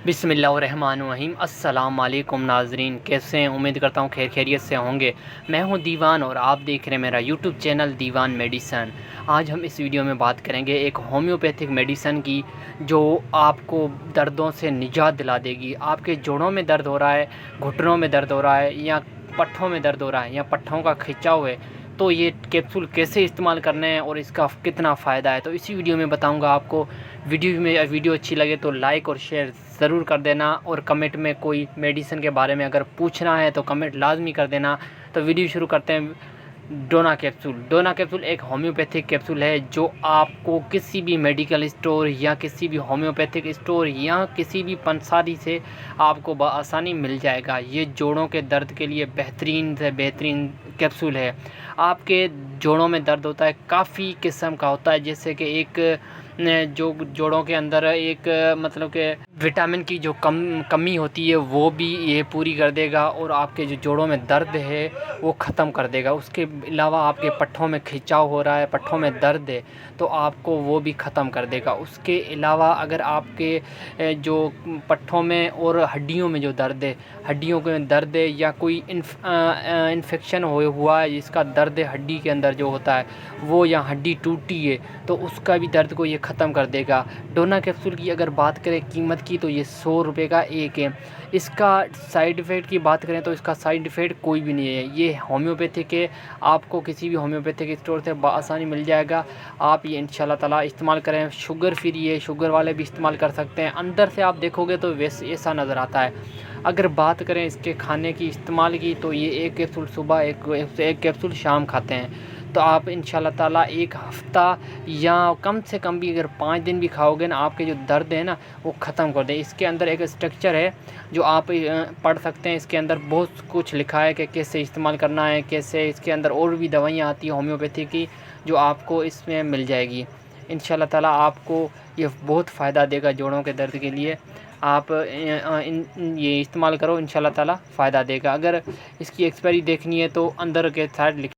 बिस्मिल्लाहिर्रहमानिर्रहीम। अस्सलाम वालेकुम नाज़रीन, कैसे हैं? उम्मीद करता हूँ खैर खैरियत से होंगे। मैं हूँ दीवान और आप देख रहे हैं मेरा यूट्यूब चैनल दीवान मेडिसन। आज हम इस वीडियो में बात करेंगे एक होम्योपैथिक मेडिसन की जो आपको दर्दों से निजात दिला देगी। आपके जोड़ों में दर्द हो रहा है, घुटनों में दर्द हो रहा है या पट्ठों में दर्द हो रहा है या पट्ठों का खिंचाव है, तो ये कैप्सूल कैसे इस्तेमाल करने हैं और इसका कितना फ़ायदा है, तो इसी वीडियो में बताऊंगा आपको। वीडियो अच्छी लगे तो लाइक और शेयर ज़रूर कर देना, और कमेंट में कोई मेडिसिन के बारे में अगर पूछना है तो कमेंट लाजमी कर देना। तो वीडियो शुरू करते हैं। डोना कैप्सूल एक होम्योपैथिक कैप्सूल है जो आपको किसी भी मेडिकल स्टोर या किसी भी होम्योपैथिक स्टोर या किसी भी पंसारी से आपको बआसानी मिल जाएगा। ये जोड़ों के दर्द के लिए बेहतरीन से बेहतरीन कैप्सूल है। आपके जोड़ों में दर्द होता है, काफ़ी किस्म का होता है, जैसे कि एक जो जोड़ों के अंदर एक मतलब कि विटामिन की जो कमी होती है वो भी ये पूरी कर देगा, और आपके जो जोड़ों में दर्द है वो ख़त्म कर देगा। उसके अलावा आपके पट्ठों में खिंचाव हो रहा है, पट्ठों में दर्द है, तो आपको वो भी ख़त्म कर देगा। उसके अलावा अगर आपके जो पट्ठों में और हड्डियों में जो दर्द है, हड्डियों के दर्द है या कोई इन्फेक्शन हुआ है जिसका दर्द है हड्डी के अंदर जो होता है वो, या हड्डी टूटी है, तो उसका भी दर्द को ये ख़त्म कर देगा। डोना कैप्सूल की अगर बात करें कीमत की तो ये 100 रुपये का एक है। इसका साइड इफ़ेक्ट की बात करें तो इसका साइड इफ़ेक्ट कोई भी नहीं है। ये होम्योपैथिक है, आपको किसी भी होम्योपैथिक स्टोर से बआसानी मिल जाएगा। आप ये इंशाल्लाह ताला इस्तेमाल करें। शुगर फ्री है, शुगर वाले भी इस्तेमाल कर सकते हैं। अंदर से आप देखोगे तो वैसे ऐसा नज़र आता है। अगर बात करें इसके खाने की इस्तेमाल की तो ये एक कैप्सूल सुबह, एक कैप्सूल शाम खाते हैं, तो आप इंशाल्लाह ताला एक हफ़्ता या कम से कम भी अगर 5 दिन भी खाओगे ना, आपके जो दर्द है ना वो ख़त्म कर दे। इसके अंदर एक स्ट्रक्चर है जो आप पढ़ सकते हैं। इसके अंदर बहुत कुछ लिखा है कि कैसे इस्तेमाल करना है, कैसे। इसके अंदर और भी दवाइयाँ आती हैं होम्योपैथी की जो आपको इसमें मिल जाएगी। इंशाल्लाह ताला आपको ये बहुत फ़ायदा देगा जोड़ों के दर्द के लिए। आप ये इस्तेमाल करो, इंशाल्लाह ताला फ़ायदा देगा। अगर इसकी एक्सपायरी देखनी है तो अंदर के साइड